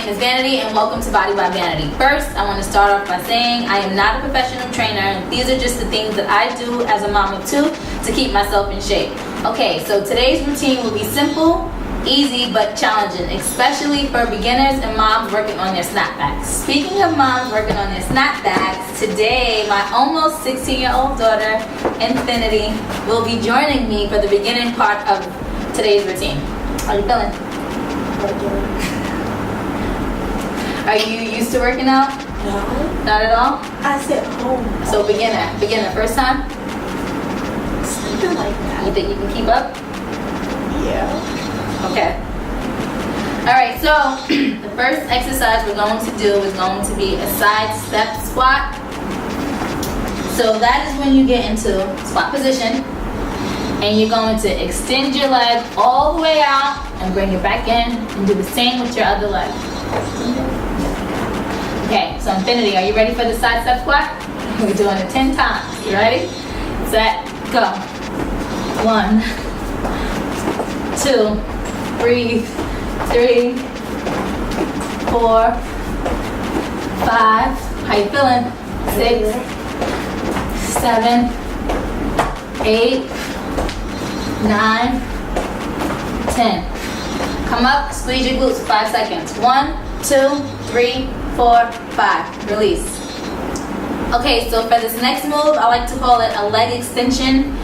name is Vanity and welcome to Body By Vanity. First, I want to start off by saying I am not a professional trainer. These are just the things that I do as a mom of two to keep myself in shape. Okay, so today's routine will be simple, easy, but challenging, especially for beginners and moms working on their snapbacks. Speaking of moms working on their snapbacks, today my almost 16-year-old daughter, Infinity, will be joining me for the beginning part of today's routine. How are you feeling? Are you used to working out? No. Not at all? I said home. So beginner, first time? Something like that. You think you can keep up? Yeah. Okay. Alright, so the first exercise we're going to do is going to be a side step squat. So that is when you get into squat position and you're going to extend your leg all the way out and bring it back in and do the same with your other leg. Okay, so Infinity, are you ready for the side step squat? We're doing it 10 times. You ready? Set, go. 1, 2, breathe. 3, 4, 5. How you feeling? 6, 7, 8, 9, 10. Come up, squeeze your glutes for 5 seconds. 1, 2, 3, 4, 5. Release. Okay, so for this next move, I like to call it a leg extension.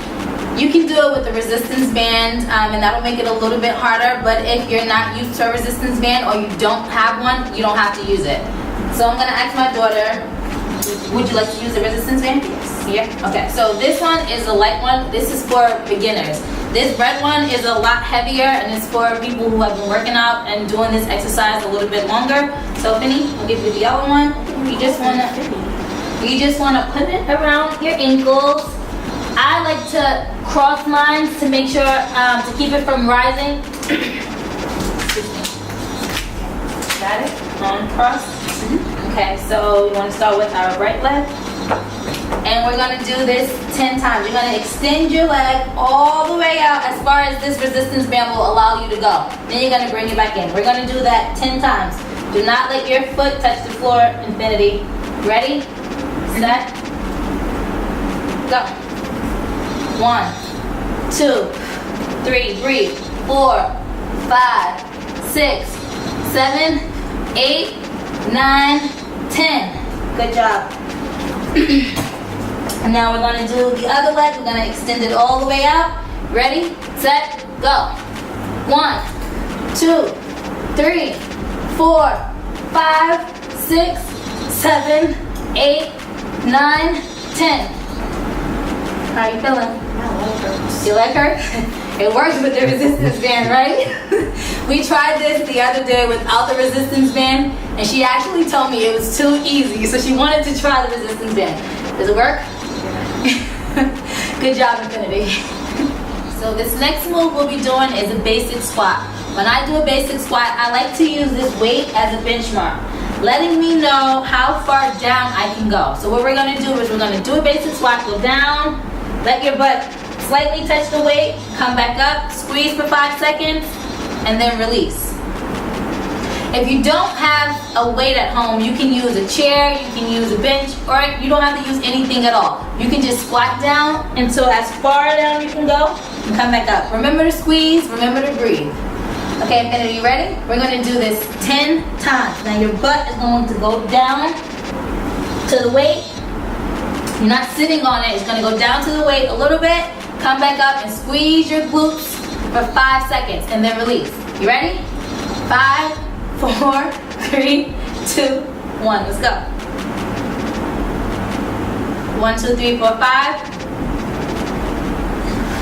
You can do it with a resistance band, and that'll make it a little bit harder, but if you're not used to a resistance band or you don't have one, you don't have to use it. So I'm gonna ask my daughter, would you like to use a resistance band? Yes. Yeah? Okay, so this one is a light one. This is for beginners. This red one is a lot heavier, and it's for people who have been working out and doing this exercise a little bit longer. So Finny, I'll give you the yellow one. You just wanna put it around your ankles. I like to cross mine to make sure, to keep it from rising. Excuse me. Got it? On cross. Okay, so we want to start with our right leg. And we're going to do this 10 times. You're going to extend your leg all the way out as far as this resistance band will allow you to go. Then you're going to bring it back in. We're going to do that 10 times. Do not let your foot touch the floor, Infinity. Ready? Set. Go. 1, 2, 3, breathe. 4, 5, 6, 7, 8, 9, 10. Good job. And now we're going to do the other leg. We're going to extend it all the way out. Ready, set, go. 1, 2, 3, 4, 5, 6, 7, 8, 9, 10. How are you feeling? My leg hurts. Your leg hurt? It works with the resistance band, right? We tried this the other day without the resistance band, and she actually told me it was too easy, so she wanted to try the resistance band. Does it work? Good job, Infinity. So this next move we'll be doing is a basic squat. When I do a basic squat, I like to use this weight as a benchmark, letting me know how far down I can go. So what we're going to do is we're going to do a basic squat, go down, let your butt slightly touch the weight, come back up, squeeze for 5 seconds, and then release. If you don't have a weight at home, you can use a chair, you can use a bench, or you don't have to use anything at all. You can just squat down until as far down you can go and come back up. Remember to squeeze, remember to breathe. Okay, Infinity, you ready? We're going to do this 10 times. Now your butt is going to go down to the weight. You're not sitting on it. It's going to go down to the weight a little bit. Come back up and squeeze your glutes for 5 seconds and then release. You ready? 5, 4, 3, 2, 1. Let's go. 1, 2, 3, 4, 5.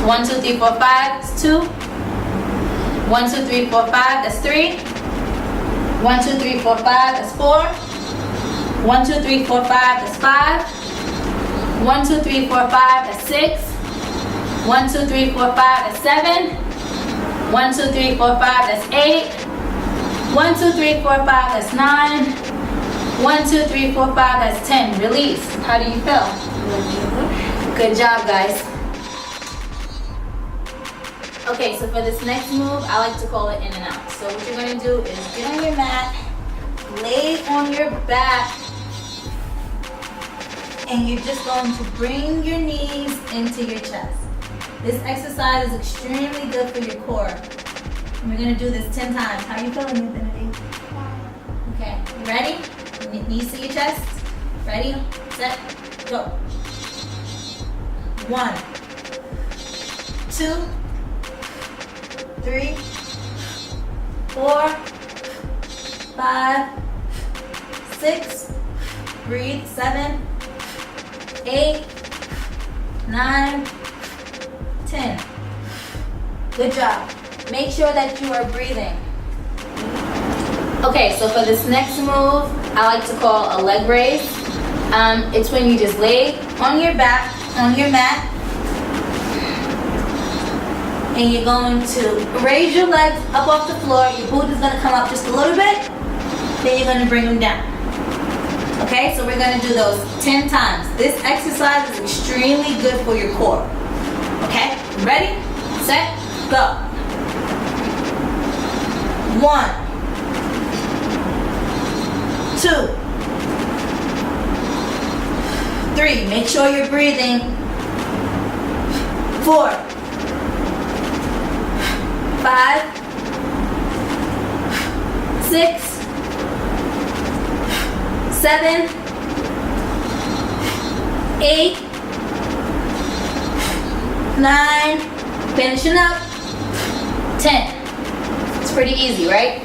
1, 2, 3, 4, 5. That's 2. 1, 2, 3, 4, 5. That's 3. 1, 2, 3, 4, 5. That's 4. 1, 2, 3, 4, 5. That's 5. 1, 2, 3, 4, 5. That's 6. 1, 2, 3, 4, 5. That's 7. 1, 2, 3, 4, 5. That's 8. 1, 2, 3, 4, 5. That's 9. 1, 2, 3, 4, 5. That's 10. Release. How do you feel? Good job, guys. Okay, so for this next move, I like to call it in and out. So what you're going to do is get on your mat, lay on your back and you're just going to bring your knees into your chest. This exercise is extremely good for your core. And we're gonna do this 10 times. How are you feeling, Vanity? Okay, you ready? Knees to your chest. Ready, set, go. 1, 2, 3, 4, 5, 6, breathe, 7, 8, 9, 10. Good job. Make sure that you are breathing. Okay, so for this next move, I like to call a leg raise. It's when you just lay on your back, on your mat, and you're going to raise your legs up off the floor. Your boot is going to come up just a little bit, then you're going to bring them down. Okay, so we're going to do those 10 times. This exercise is extremely good for your core. Okay, ready, set, go. 1, 2, 3, make sure you're breathing. 4, 5, 6, 7, 8, 9, finishing up, 10. It's pretty easy, right?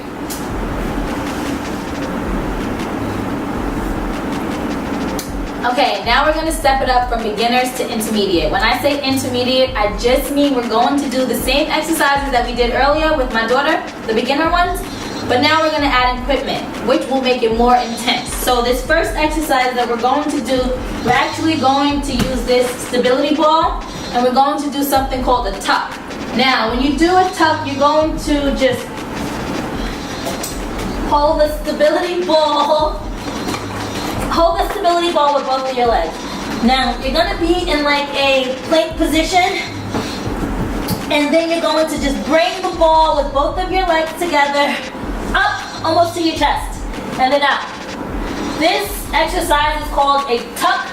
Okay, now we're going to step it up from beginners to intermediate. When I say intermediate, I just mean we're going to do the same exercises that we did earlier with my daughter, the beginner ones, but now we're going to add equipment, which will make it more intense. So this first exercise that we're going to do, we're actually going to use this stability ball, and we're going to do something called a tuck. Now, when you do a tuck, you're going to just hold the stability ball. Hold the stability ball with both of your legs. Now, you're going to be in like a plank position, and then you're going to just bring the ball with both of your legs together, up almost to your chest, and then out. This exercise is called a tuck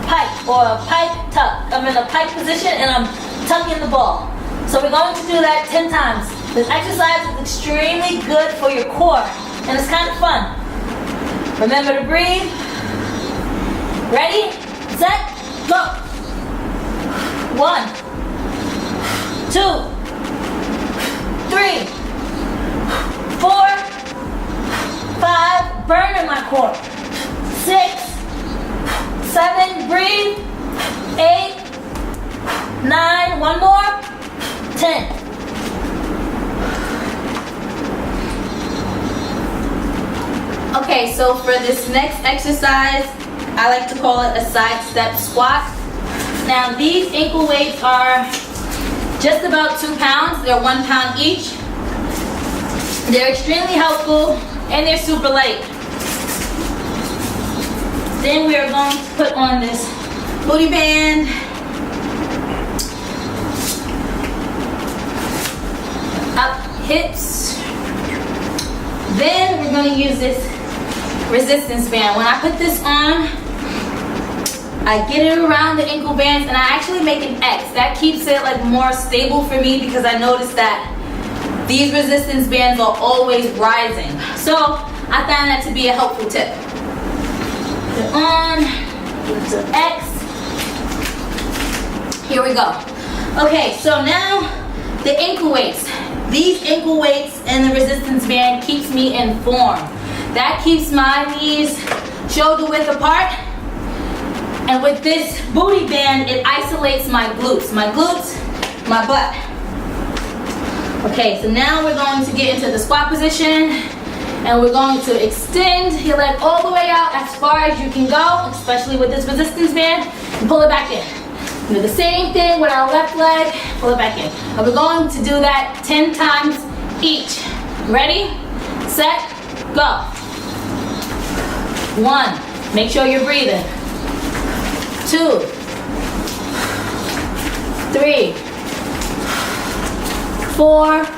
pike, or a pike tuck. I'm in a pike position, and I'm tucking the ball. So we're going to do that 10 times. This exercise is extremely good for your core, and it's kind of fun. Remember to breathe. Ready, set, go. 1, 2, 3, 4, 5, burn in my core. 6, 7, breathe. 8, 9, one more. 10. Okay, so for this next exercise, I like to call it a side step squat. Now these ankle weights are just about 2 pounds. They're 1 pound each. They're extremely helpful and they're super light. Then we are going to put on this booty band. Up hips. Then we're going to use this resistance band. When I put this on, I get it around the ankle bands and I actually make an X. That keeps it like more stable for me because I noticed that these resistance bands are always rising. So I found that to be a helpful tip. Put it on, give it to X. Here we go. Okay, so now the ankle weights. These ankle weights and the resistance band keeps me in form. That keeps my knees shoulder width apart. And with this booty band, it isolates my glutes, my butt. Okay, so now we're going to get into the squat position and we're going to extend your leg all the way out as far as you can go, especially with this resistance band, and pull it back in. Do the same thing with our left leg, pull it back in. And we're going to do that 10 times each. Ready, set, go. 1, make sure you're breathing. 2, 3, 4, 5.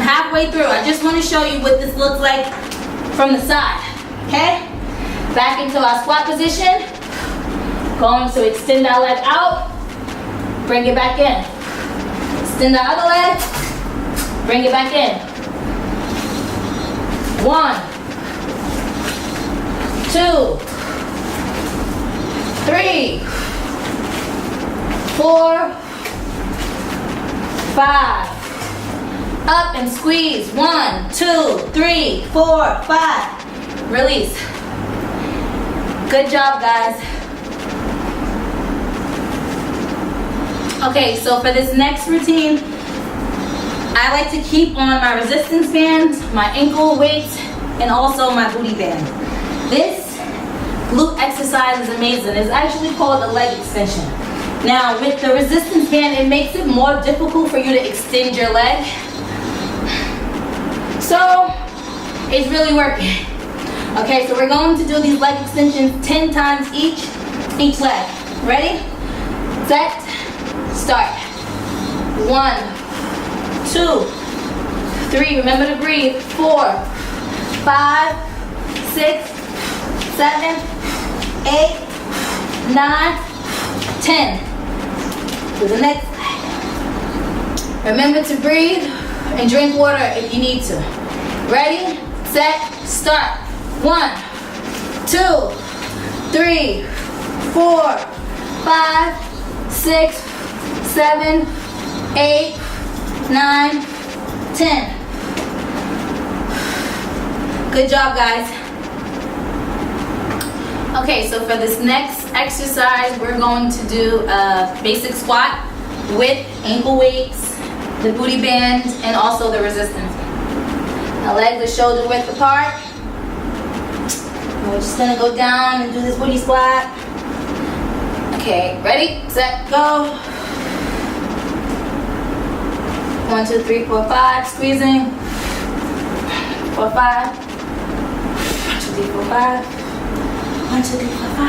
I'm halfway through. I just want to show you what this looks like from the side. Okay? Back into our squat position. Going to extend our leg out. Bring it back in. Extend the other leg. Bring it back in. 1, 2, 3, 4, 5. Up and squeeze. 1, 2, 3, 4, 5. Release. Good job, guys. Okay, so for this next routine, I like to keep on my resistance bands, my ankle weights, and also my booty band. This glute exercise is amazing. It's actually called a leg extension. Now, with the resistance band, it makes it more difficult for you to extend your leg. So, it's really working. Okay, so we're going to do these leg extensions 10 times each leg. Ready? Set. Start. 1, 2, 3. Remember to breathe. 4, 5, 6, 7, 8, 9, 10. Do the next leg. Remember to breathe and drink water if you need to. Ready, set, start. 1, 2, 3, 4, 5, 6, 7, 8, 9, 10. Good job, guys. Okay, so for this next exercise, we're going to do a basic squat with ankle weights, the booty band, and also the resistance. Our legs are shoulder width apart. And we're just gonna go down and do this booty squat. Okay, ready, set, go. 1, 2, 3, 4, 5, squeezing. 4, 5. 1, 2, 3, 4, 5. 1, 2, 3, 4, 5.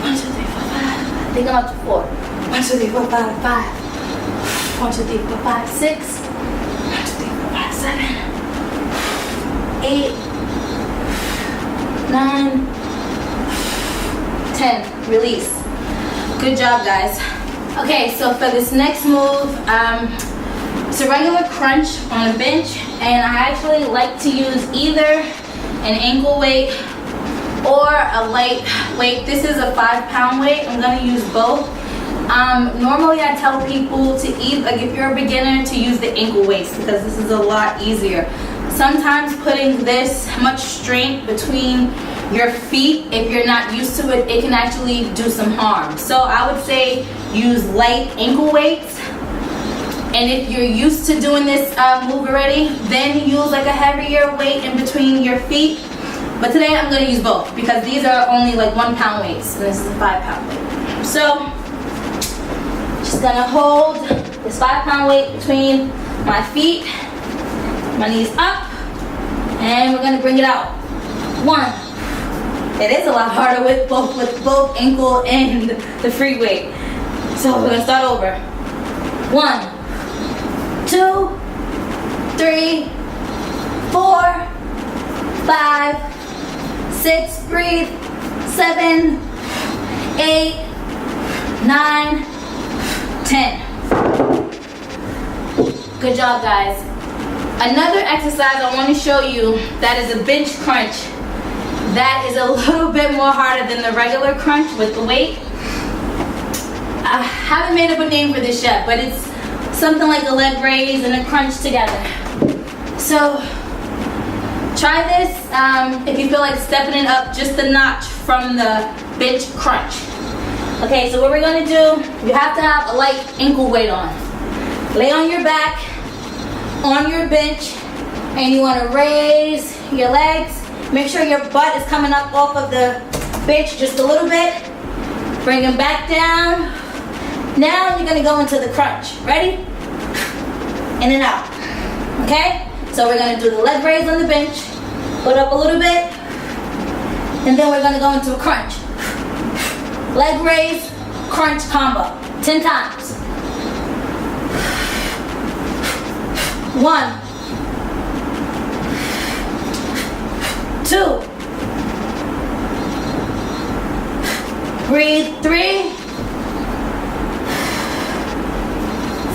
1, 2, 3, 4, 5. I think I'm up to 4. 1, 2, 3, 4, 5, 5. 1, 2, 3, 4, 5, 6. 1, 2, 3, 4, 5, 7. 8, 9, 10. Release. Good job, guys. Okay, so for this next move, it's a regular crunch on a bench, and I actually like to use either an ankle weight or a light weight. This is a 5-pound weight. I'm gonna use both. Normally I tell people to like if you're a beginner, to use the ankle weights because this is a lot easier. Sometimes putting this much strength between your feet, if you're not used to it, it can actually do some harm. So I would say use light ankle weights. And if you're used to doing this move already, then use like a heavier weight in between your feet. But today I'm going to use both because these are only like 1-pound weights and this is a 5-pound weight. So just going to hold this 5-pound weight between my feet, my knees up, and we're going to bring it out. 1. It is a lot harder with both ankle and the free weight. So we're going to start over. 1, 2, 3, 4, 5, 6, breathe, 7, 8, 9, 10. Good job, guys. Another exercise I want to show you that is a bench crunch. That is a little bit more harder than the regular crunch with the weight. I haven't made up a name for this yet, but it's something like a leg raise and a crunch together. So try this if you feel like stepping it up just a notch from the bench crunch. Okay, so what we're gonna do, you have to have a light ankle weight on. Lay on your back, on your bench, and you wanna raise your legs. Make sure your butt is coming up off of the bench just a little bit. Bring them back down. Now you're gonna go into the crunch. Ready? In and out. Okay? So we're gonna do the leg raise on the bench. Put up a little bit. And then we're gonna go into a crunch. Leg raise, crunch combo. 10 times. 1, 1, 2. Breathe. 3,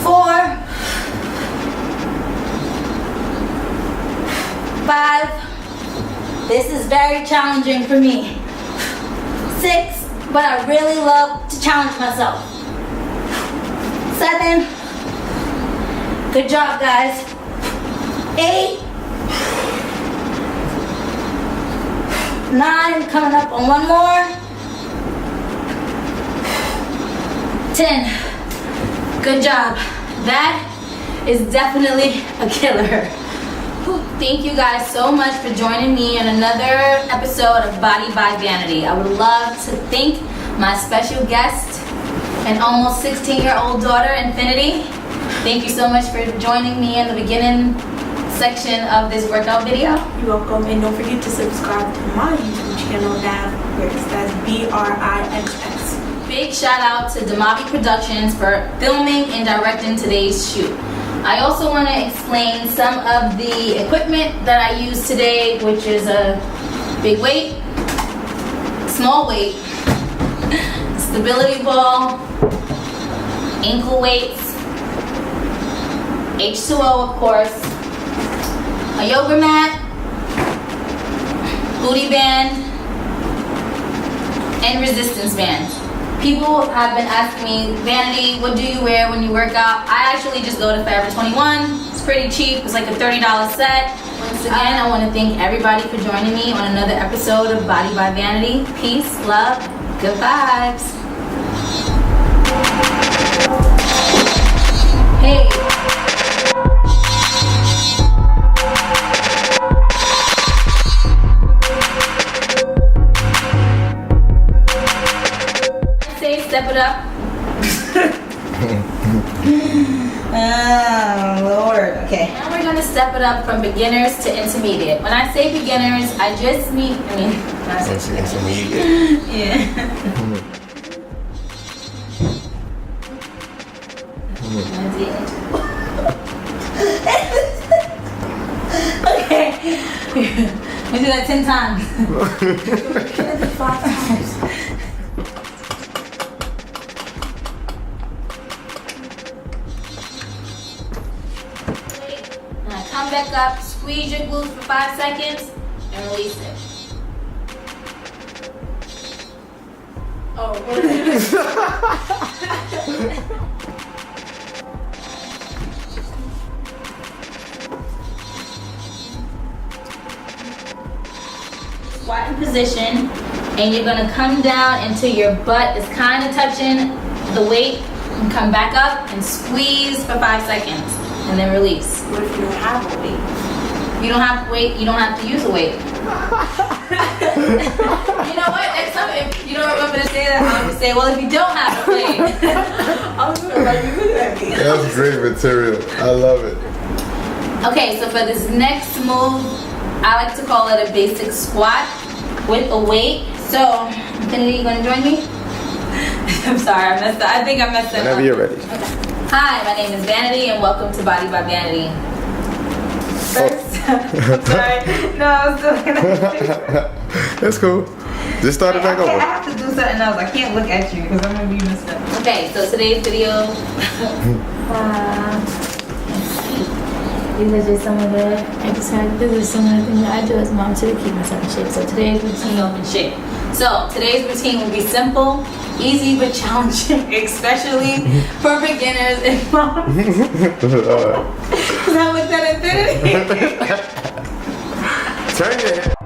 4, 5. This is very challenging for me. 6, but I really love to challenge myself. 7. Good job, guys. 8, 9, coming up on one more. 10. Good job. That is definitely a killer. Thank you guys so much for joining me in another episode of Body by Vanity. I would love to thank my special guest and almost 16-year-old daughter, Infinity. Thank you so much for joining me in the beginning section of this workout video. You're welcome, and don't forget to subscribe to my YouTube channel, that's BRIXS. Big shout out to Damavi Productions for filming and directing today's shoot. I also want to explain some of the equipment that I use today, which is a big weight, small weight, stability ball, ankle weights, H2O of course, a yoga mat, booty band, and resistance bands. People have been asking me, Vanity, what do you wear when you work out? I actually just go to Forever 21. It's pretty cheap. It's like a $30 set. Once again, I want to thank everybody for joining me on another episode of Body by Vanity. Peace, love, good vibes. Hey. Step it up. Oh, Lord. Okay. Now we're going to step it up from beginners to intermediate. When I say beginners, I just mean, when I say Intermediate. yeah. Okay. We do that 10 times. 5 times. Come back up, squeeze your glutes for 5 seconds, and release it. Oh, what is it? Squat in position, and you're gonna come down until your butt is kind of touching the weight, and come back up and squeeze for 5 seconds. And then release. What if you don't have a weight? You don't have weight, you don't have to use a weight. You know what? Next time, if you don't remember to say that, I'm gonna say, well, if you don't have a weight. I'm gonna like you look at me. That's great material. I love it. Okay, so for this next move, I like to call it a basic squat with a weight. So, Infinity, you gonna join me? I'm sorry, I messed up. I think I messed up. Whenever you're ready. Okay. Hi, my name is Vanity and welcome to Body by Vanity. First, I'm sorry. No, I was still gonna That's cool. Just start it back I over. have to do something else. I can't look at you because I'm gonna be messed up. Okay, so today's video. These are just some of the exercises. This is some of the things that I do as a mom to keep myself in shape. So today's routine in shape. So today's routine will be simple, easy but challenging, especially for beginners and moms. Is that what that Infinity? Turn your head.